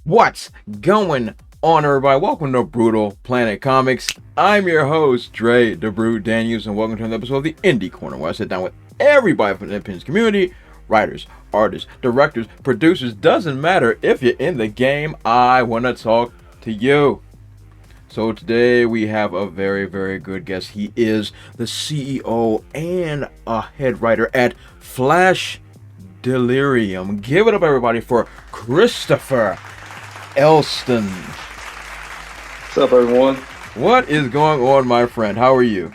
What's going on, everybody? Welcome to Brutal Planet Comics. I'm your host, Dre the Brute Daniels, and welcome to another episode of the Indie Corner, where I sit down with everybody from the independent community, writers, artists, directors, producers. Doesn't matter if you're in the game, I want to talk to you. So today we have a very, very good guest. He is the CEO and a head writer at FLASH DELIRIUM. Give it up, everybody, for Christopher Elston. What's up, everyone? What is going on, my friend? How are you?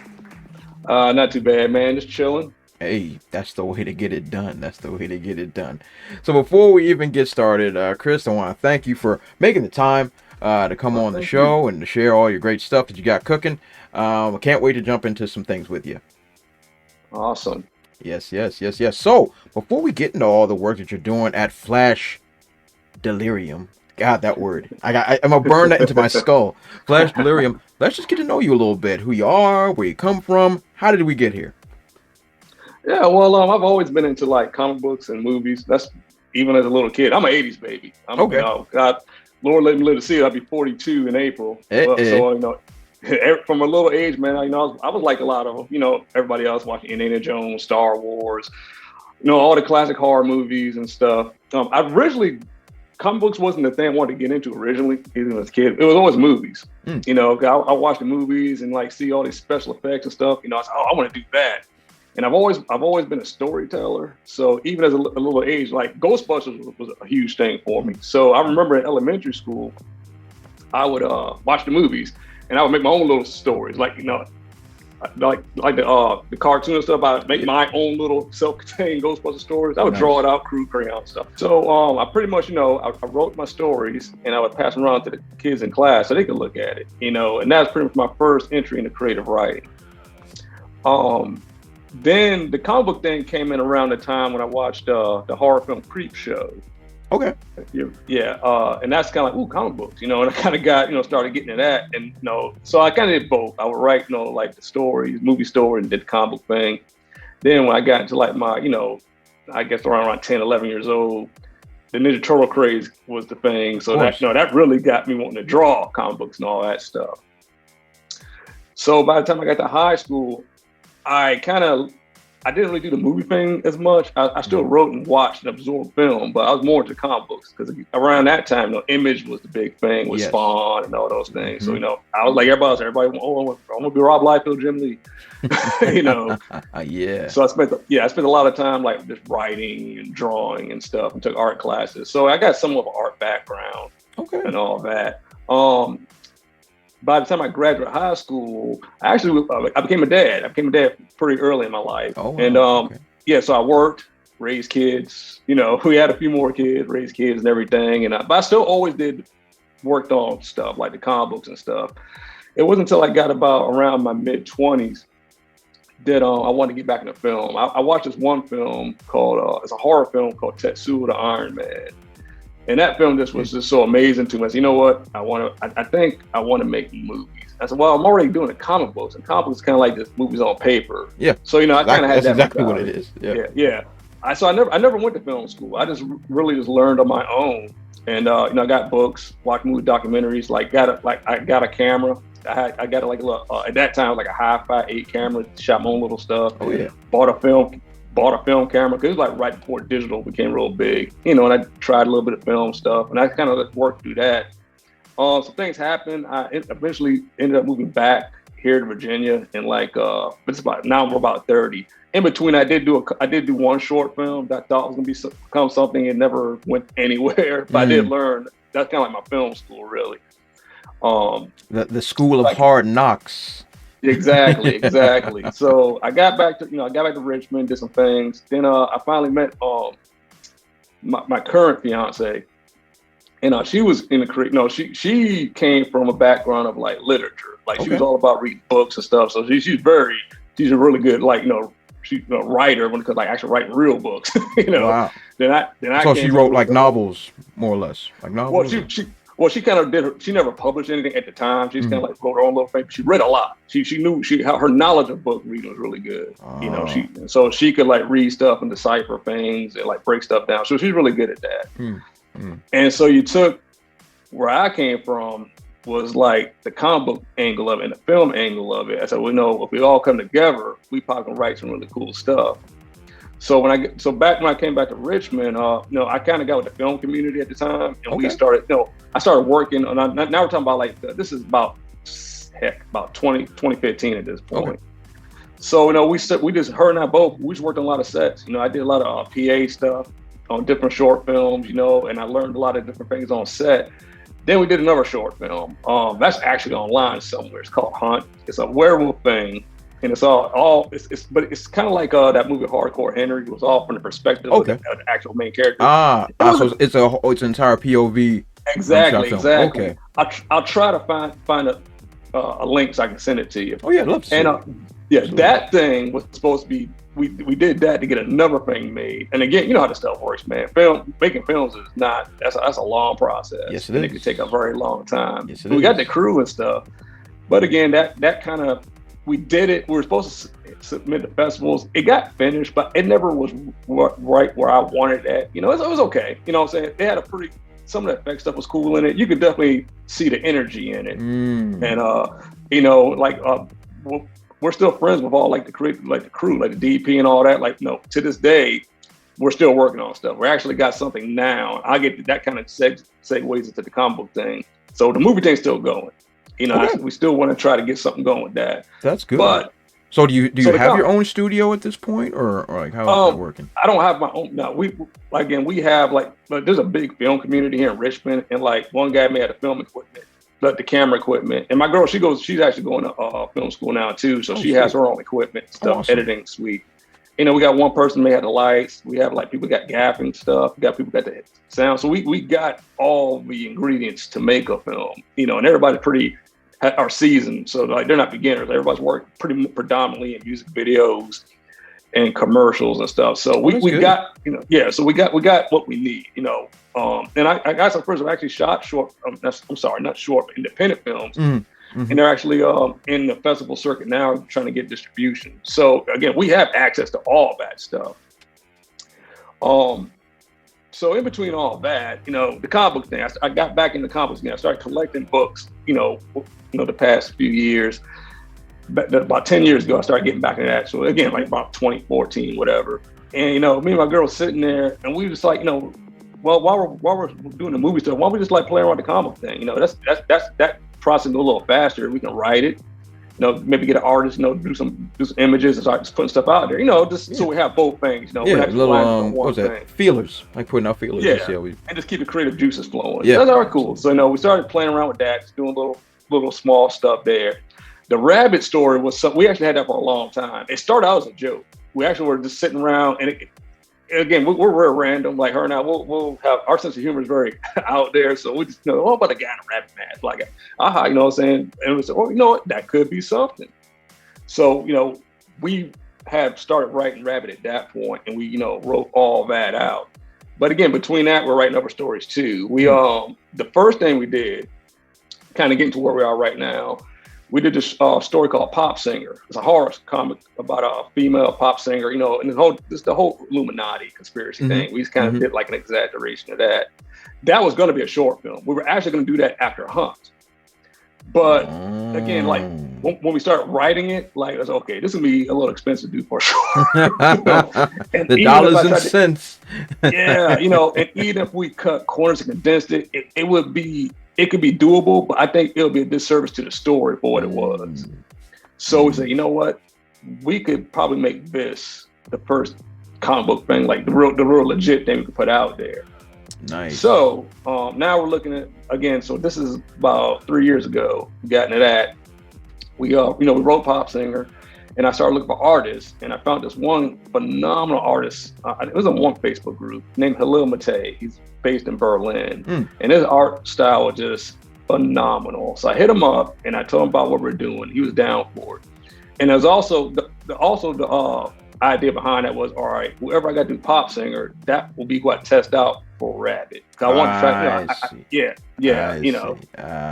Not too bad, man. Just chilling. Hey, that's the way to get it done. That's the way to get it done. So before we even get started, Chris, I want to thank you for making the time to come on the show and to share all your great stuff that you got cooking. I can't wait to jump into some things with you. Awesome. Yes. So before we get into all the work that you're doing at FLASH DELIRIUM, God, that word. I'm gonna burn that into my skull. FLASH DELIRIUM. Let's just get to know you a little bit. Who you are, where you come from. How did we get here? Yeah, well, I've always been into like comic books and movies. That's even as a little kid. I'm an '80s baby. Okay. God, Lord let me live to see it. I'll be 42 in April. So from a little age, man, I was like a lot of everybody else watching Indiana Jones, Star Wars, all the classic horror movies and stuff. Comic books wasn't the thing I wanted to get into originally, even as a kid. It was always movies. I watched the movies and like see all these special effects and stuff. I was I want to do that. And I've always been a storyteller. So even as a little age, like Ghostbusters was a huge thing for me. So I remember in elementary school, I would watch the movies and I would make my own little stories, like the cartoon and stuff. I would make my own little self-contained Ghostbuster stories. I would draw it out, crayon stuff. So I pretty much, I wrote my stories and I would pass them around to the kids in class so they could look at it, and that's pretty much my first entry into creative writing. Then the comic book thing came in around the time when I watched the horror film Creep Show. Okay. Yeah. And that's kind of like, ooh, comic books, and I kind of got, started getting into that. And, so I kind of did both. I would write, like the stories, movie story, and did the comic book thing. Then when I got into like my, I guess around 10, 11 years old, the Ninja Turtle craze was the thing. So that really got me wanting to draw comic books and all that stuff. So by the time I got to high school, I didn't really do the movie thing as much. I still wrote and watched and absorbed film, but I was more into comic books because around that time, Image was the big thing with Spawn and all those things. So, I was like everybody else. Everybody, I'm gonna be Rob Liefeld, Jim Lee. Yeah. So I spent a lot of time like just writing and drawing and stuff, and took art classes. So I got somewhat of an art background, and all that. By the time I graduated high school, I became a dad. I became a dad pretty early in my life. So I worked, raised kids. We had a few more kids, raised kids and everything. But I still always worked on stuff like the comic books and stuff. It wasn't until I got about around my mid-20s that I wanted to get back into film. I watched this one film called, it's a horror film called Tetsuo the Iron Man. And that film was just so amazing to me. I said, you know what? I think I want to make movies. I said, well, I'm already doing the comic books, and comic books kind of like just movies on paper. Yeah. So I kind of had that. Exactly what it is. Yeah. So I never went to film school. I just really learned on my own, and I got books, watched movie documentaries. I got a camera. I got at that time like a hi-fi 8 camera. Shot my own little stuff. Oh yeah. Bought a film camera because it was like right before digital became real big, and I tried a little bit of film stuff, and I kind of worked through that. So things happened. I eventually ended up moving back here to Virginia, and now we're about 30. In between, I did do one short film that I thought was going to become something. It never went anywhere, but I did learn. That's kind of like my film school, really. The school of hard knocks. Exactly. So I got back to Richmond, did some things. Then I finally met my current fiance, and she was in the she came from a background of like literature, like she was all about reading books and stuff. So she's a really good she's a writer when it comes like actually writing real books. Wow. So she wrote like novels, more or less, like novels. Well, she kind of did. She never published anything at the time. She's kind of like wrote her own little thing. She read a lot. She knew her knowledge of book reading was really good. So she could like read stuff and decipher things and like break stuff down. So she's really good at that. And so you took where I came from was like the comic book angle of it and the film angle of it. I said, well, no, if we all come together, we probably can write some really cool stuff. So back when I came back to Richmond, I kind of got with the film community at the time, and we started, I started working on. Now we're talking about like this is about 2015 at this point. Okay. So we just her and I both we just worked on a lot of sets. I did a lot of PA stuff on different short films, and I learned a lot of different things on set. Then we did another short film. That's actually online somewhere. It's called Hunt. It's a werewolf thing. And it's but it's kind of like that movie Hardcore Henry. It was all from the perspective of the actual main character. So it's an entire POV. Exactly. Okay. I'll try to find a link so I can send it to you. Oh yeah, I'd love to see it. That thing was supposed to be. We did that to get another thing made. And again, you know how this stuff works, man. Making films is not. That's a long process. Yes, it can take a very long time. Yes, we got the crew and stuff, but again, that kind of. We did it. We were supposed to submit to festivals. It got finished, but it never was right where I wanted it. It was okay. You know what I'm saying? They had some of the effect stuff was cool in it. You could definitely see the energy in it. And, we're still friends with all the crew, like the DP and all that. To this day, we're still working on stuff. We actually got something now. I get that kind of segues into the comic book thing. So the movie thing's still going. We still want to try to get something going with that. That's good. But so do you have your own studio at this point, or like how is that working? I don't have my own. No, we have there's a big film community here in Richmond, and one guy may have the film equipment, the camera equipment, and my girl she's actually going to film school now too, so she has her own equipment stuff, awesome. Editing suite. We got one person may have the lights. We have people got gaffing stuff. We got people got the sound. So we got all the ingredients to make a film. And everybody's pretty are seasoned. So they're not beginners. Everybody's worked pretty predominantly in music videos and commercials and stuff. So we got So we got what we need. And I got some friends who actually shot short. Not short, but independent films. Mm-hmm. And they're actually in the festival circuit now trying to get distribution. So again, we have access to all that stuff. So in between all that, the comic book thing, I got back in the comic books again. I started collecting books, the past few years. About 10 years ago, I started getting back into that. So again, about 2014, whatever. And, me and my girl was sitting there and we was like, well, while we're doing the movie stuff, why don't we just play around with the comic thing? That process go a little faster. We can write it, maybe get an artist, do some images and start just putting stuff out there, so we have both things, we're not little what's that thing. Feelers, putting out feelers. And just keep the creative juices flowing. That's all right, cool. So we started playing around with that, just doing little small stuff there. The rabbit story was something we actually had that for a long time. It started out as a joke. We actually were just sitting around, and again, we're very random. Like her and I, we'll have our sense of humor is very out there. So we just what about a guy in a rabbit mask? Like, you know what I'm saying? And we said, well, you know what? That could be something. So, we had started writing Rabbit at that point, and we, wrote all that out. But again, between that, we're writing other stories too. We the first thing we did, kind of getting to where we are right now, we did this story called Pop Singer. It's a horror comic about a female pop singer, and the whole Illuminati conspiracy thing. We just kind of did an exaggeration of that. That was going to be a short film. We were actually going to do that after Hunt. But again, when we started writing it, I was okay, this is going to be a little expensive to do for sure. The dollars and cents. And even if we cut corners and condensed it, it could be doable, but I think it'll be a disservice to the story for what it was. So we said, you know what? We could probably make this the first comic book thing, the real legit thing we could put out there. Nice. So now we're looking at, again, so this is about 3 years ago, we got into that. We wrote Pop Singer, and I started looking for artists, and I found this one phenomenal artist. It was in one Facebook group named Halil Matei. He's based in Berlin, and his art style was just phenomenal. So I hit him up and I told him about what we're doing. He was down for it. And there's also the idea behind that was, all right, whoever I got to do Pop Singer, that will be what I test out for Rabbit. I want to try,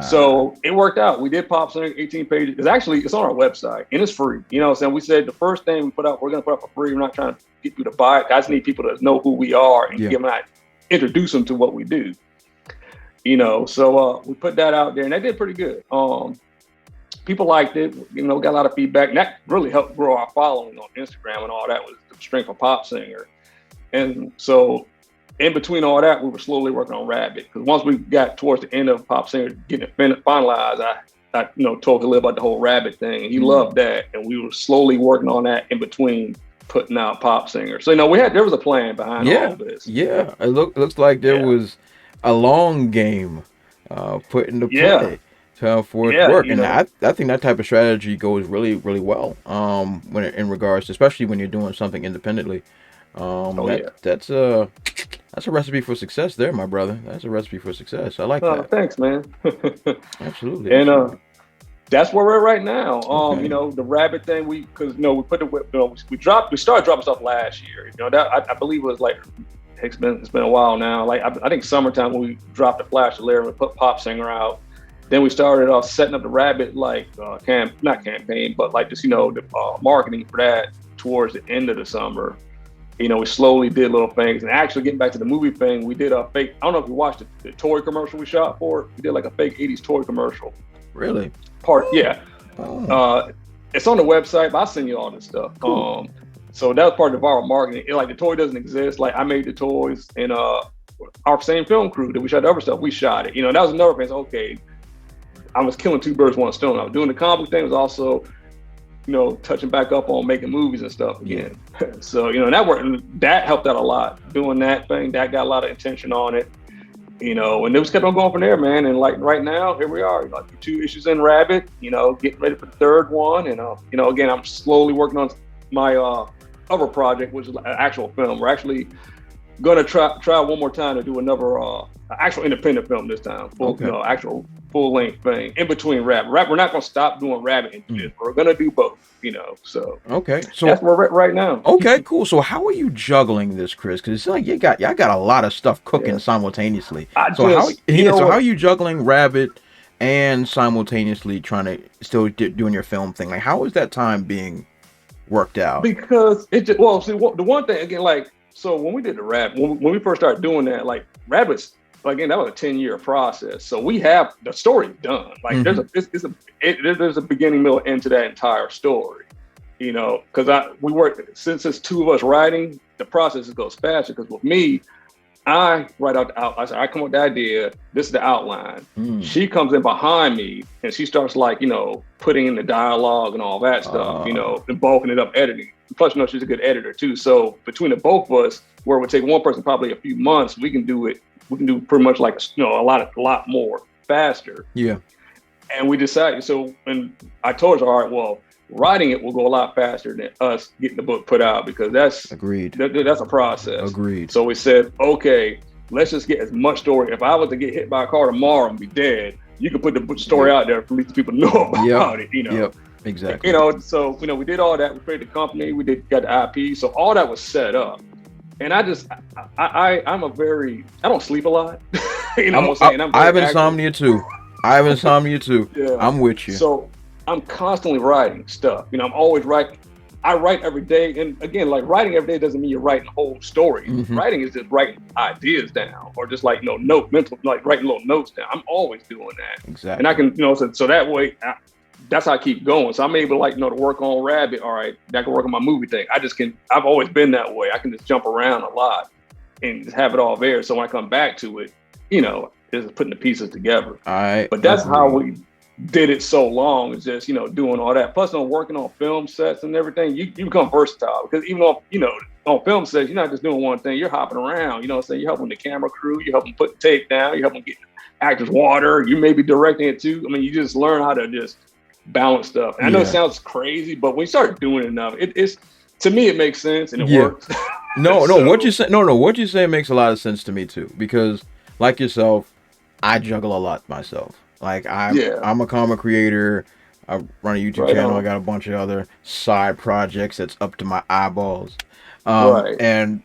So it worked out. We did Pop Singer, 18 pages. It's on our website and it's free. We said the first thing we put out, we're going to put up for free. We're not trying to get you to buy it. I just need people to know who we are and introduce them to what we do. you know. So we put that out there, and that did pretty good. People liked it, you know, got a lot of feedback, and that really helped grow our following on Instagram and all that. Was the strength of Pop Singer. And so in between all that, we were slowly working on Rabbit, because once we got towards the end of Pop Singer getting it finalized, I you know, told Khalil about the whole Rabbit thing, and he loved that, and we were slowly working on that in between putting out Pop Singer. So, you know, there was a plan behind all this. Yeah, it looks like there was a long game put into play for it to work, and I think that type of strategy goes really, really well. When in regards to, especially when you're doing something independently, that's a recipe for success there, my brother. That's a recipe for success. I like that. Thanks, man. Absolutely. And that's where we're at right now. You know, the Rabbit thing, because you know, we started dropping stuff last year. You know, that I believe it was like it's been a while now. Like I think summertime when we dropped the Flash Delirium and put Pop Singer out. Then we started off setting up the Rabbit not campaign, but like just, you know, the marketing for that towards the end of the summer. You know, we slowly did little things, and actually getting back to the movie thing, we did a fake. I don't know if you watched the toy commercial we shot for it. We did like a fake '80s toy commercial. Really? It's on the website, but I'll send you all this stuff. Cool. So that was part of our marketing. Like the toy doesn't exist. Like I made the toys, and our same film crew that we shot the other stuff, we shot it. You know, that was another thing. So, okay, I was killing two birds, one stone. I was doing the comic thing, was also, you know, touching back up on making movies and stuff again. So, you know, that helped out a lot. Doing that thing, that got a lot of attention on it. You know, and it was kept on going from there, man. And like right now, here we are, like 2 issues in Rabbit, you know, getting ready for the third one. And, you know, again, I'm slowly working on my other project, which is an actual film. We're actually going to try one more time to do another actual independent film this time. You know, actual full-length thing in between Rabbit. We're not going to stop doing Rabbit. We're going to do both, you know. So so that's where we're at right now. Okay, cool. So how are you juggling this, Chris? Because it's like y'all got a lot of stuff cooking simultaneously. How are you juggling Rabbit and simultaneously trying to still doing your film thing? Like, how is that time being worked out? Because the one thing again, like, so when we did the Rabbit, when we first started doing that, like Rabbit's, again, that was a 10-year process. So we have the story done. Like there's a beginning, middle, end to that entire story. You know, because we work, since it's 2 of us writing, the process goes faster. Because with me, I write out the outline. I come up with the idea. This is the outline. She comes in behind me and she starts, like, you know, putting in the dialogue and all that stuff. You know, and bulking it up, editing. Plus, you know, she's a good editor too. So between the both of us, where it would take one person probably a few months, we can do it. We can do pretty much like, you know, a lot more faster. Yeah. And we decided. So when I told her, all right, well, writing it will go a lot faster than us getting the book put out, because that's that's a process. Agreed. So we said, okay, let's just get as much story. If I was to get hit by a car tomorrow and be dead, you can put the story out there for at least people know about it. You know. Yep. Exactly. You know. So you know, we did all that. We created the company. We got the IP. So all that was set up. And I don't sleep a lot. You know what I'm saying? I have insomnia too. Yeah. I'm with you. So I'm constantly writing stuff. You know, I'm always writing. I write every day. And again, like, writing every day doesn't mean you're writing the whole story. Writing is just writing ideas down, or just like, you know, like writing little notes down. I'm always doing that. Exactly. And I can, you know, so that way, that's how I keep going. So I'm able to, like, you know, to work on Rabbit. All right, I can work on my movie thing. I've always been that way. I can just jump around a lot and just have it all there. So when I come back to it, you know, just putting the pieces together. But that's how we did it so long, is just, you know, doing all that. Plus, on working on film sets and everything, you become versatile, because even on, you know, on film sets, you're not just doing one thing. You're hopping around. You know what I'm saying? You're helping the camera crew. You're helping put the tape down. You're helping get actors water. You may be directing it too. I mean, you just learn how to just balance stuff. And I know it sounds crazy, but when you start doing it enough, it's, to me, it makes sense and it works. What you say makes a lot of sense to me too, because like yourself, I juggle a lot myself. Like I'm a comic creator. I run a YouTube channel. I got a bunch of other side projects that's up to my eyeballs. And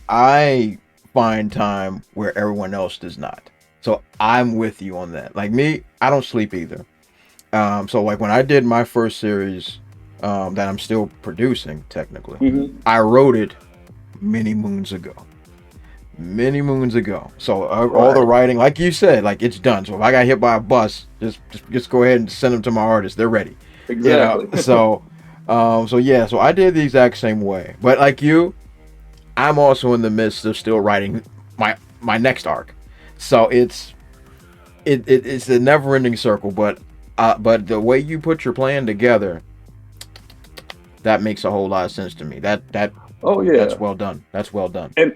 I find time where everyone else does not. So I'm with you on that. Like me, I don't sleep either. So like when I did my first series that I'm still producing technically, I wrote it many moons ago. many moons ago. So all the writing, like you said, like it's done. So if I got hit by a bus, just go ahead and send them to my artist. They're ready. Exactly. You know? So I did the exact same way. But like you, I'm also in the midst of still writing my next arc. So it's a never-ending circle. But the way you put your plan together, that makes a whole lot of sense to me. That's well done. That's well done. And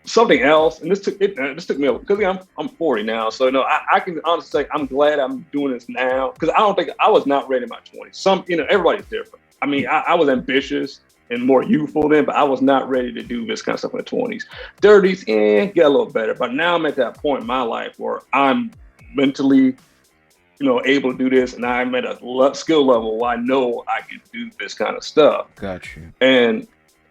something else, and this took me because I'm 40 now, so I can honestly say I'm glad I'm doing this now, because I don't think I was not ready in my 20s. Everybody's different. I mean, I was ambitious and more youthful then, but I was not ready to do this kind of stuff in the 20s. 30s, get a little better, but now I'm at that point in my life where I'm mentally, able to do this, and I'm at a skill level where I know I can do this kind of stuff. Got you. And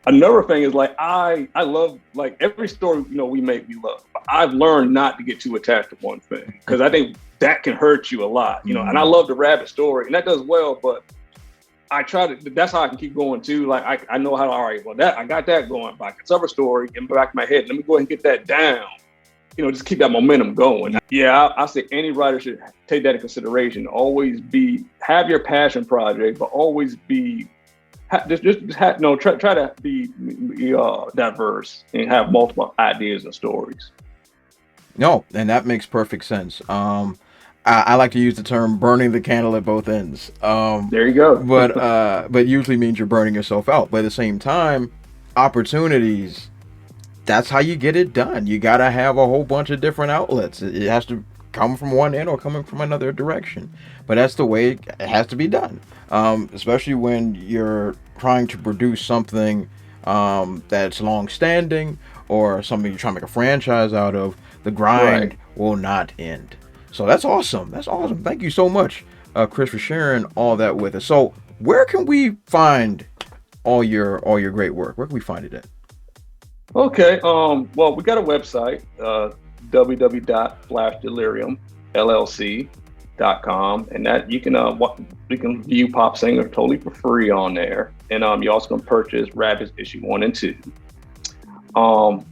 another thing is, like, I love, like, every story we make, we love. But I've learned not to get too attached to one thing, because I think that can hurt you a lot. And I love the rabbit story, and that does well. But I try to. That's how I can keep going too. Like I know how to. All right, well, I got that going. But I can tell a story in the back of my head. Let me go ahead and get that down. Just keep that momentum going. Yeah, I say any writer should take that into consideration. Always have your passion project, but always be. Try to be diverse and have multiple ideas and stories. No, and that makes perfect sense. I like to use the term burning the candle at both ends. There you go. but usually means you're burning yourself out. But at the same time, opportunities, that's how you get it done. You got to have a whole bunch of different outlets. It has to come from one end or coming from another direction. But that's the way it has to be done. Especially when you're trying to produce something that's long-standing, or something you're trying to make a franchise out of. The grind will not end. So that's awesome. That's awesome. Thank you so much, Chris, for sharing all that with us. So where can we find all your great work? Where can we find it at? Okay. Well, we got a website, www.flashdeliriumllc.com, and that you can view Pop Singer totally for free on there. And you also can purchase Rabbids issue 1 and 2.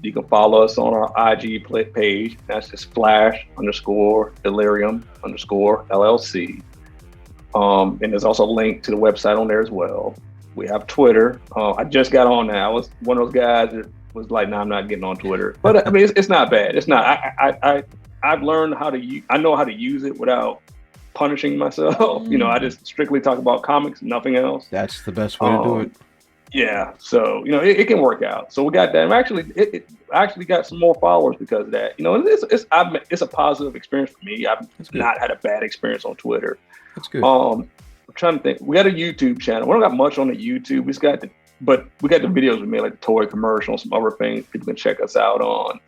You can follow us on our IG page. That's just /delirium_LLC. And there's also a link to the website on there as well. We have Twitter. I just got on now. I was one of those guys that was like, no, I'm not getting on Twitter. But I mean, it's not bad. It's not. I've learned how to I know how to use it without punishing myself. I just strictly talk about comics, nothing else. That's the best way to do it. Yeah, so it can work out. So we got that. It actually got some more followers because of that. It's a positive experience for me. I've not had a bad experience on Twitter. That's good. I'm trying to think. We got a YouTube channel. We don't got much on the YouTube. We got the videos we made, like the toy commercials, some other things people can check us out on.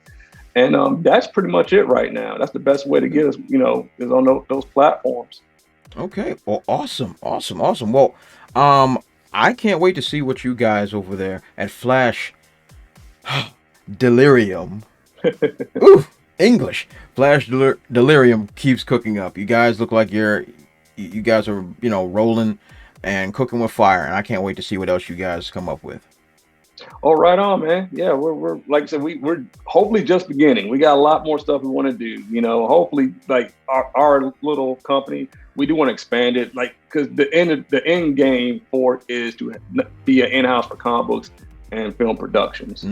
And that's pretty much it right now. That's the best way to get us. Is on those platforms. Okay. Well, awesome. Well, I can't wait to see what you guys over there at Flash Delirium. Ooh, English. Flash Delirium keeps cooking up. You guys look like you guys are, rolling and cooking with fire, and I can't wait to see what else you guys come up with. Oh, right on, man. Yeah, we're like I said, we're hopefully just beginning. We got a lot more stuff we want to do. Hopefully, like our little company, we do want to expand it. Like, because the end game for it is to be an in-house for comic books and film productions.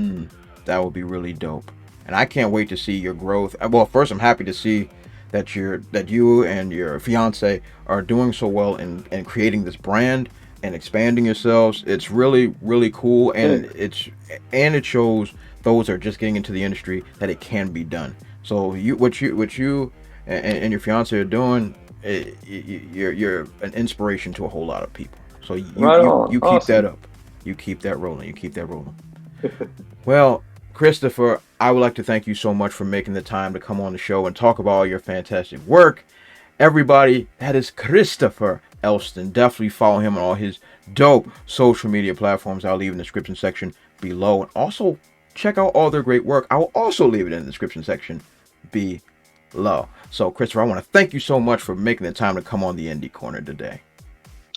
That would be really dope, and I can't wait to see your growth. Well, first, I'm happy to see that you and your fiance are doing so well in creating this brand and expanding yourselves. It's really, really cool, and it shows those that are just getting into the industry that it can be done. So what you and your fiance are doing, you're an inspiration to a whole lot of people. So you keep awesome. That up. You keep that rolling. Well, Christopher, I would like to thank you so much for making the time to come on the show and talk about all your fantastic work. Everybody, that is Christopher Elston. Definitely follow him on all his dope social media platforms. I'll leave in the description section below. And also, check out all their great work. I will also leave it in the description section below. So, Christopher, I want to thank you so much for making the time to come on the Indie Corner today.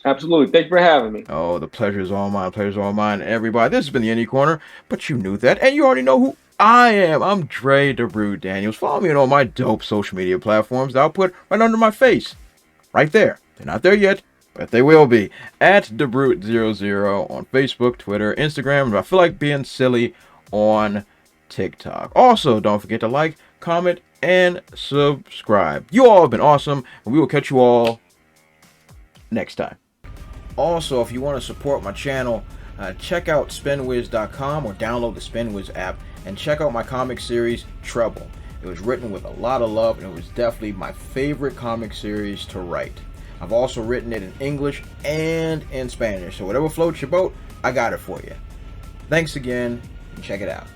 Absolutely. Thank you for having me. Oh, the pleasure is all mine. Everybody, this has been the Indie Corner, but you knew that, and you already know I'm Dre the Brute Daniels. Follow me on all my dope social media platforms that I'll put right under my face. Right there. They're not there yet, but they will be. At TheBrute00 on Facebook, Twitter, Instagram, and if I feel like being silly, on TikTok. Also, don't forget to like, comment, and subscribe. You all have been awesome, and we will catch you all next time. Also, if you want to support my channel, check out spinwiz.com or download the Spinwiz app and check out my comic series, Trouble. It was written with a lot of love, and it was definitely my favorite comic series to write. I've also written it in English and in Spanish, so whatever floats your boat, I got it for you. Thanks again, and check it out.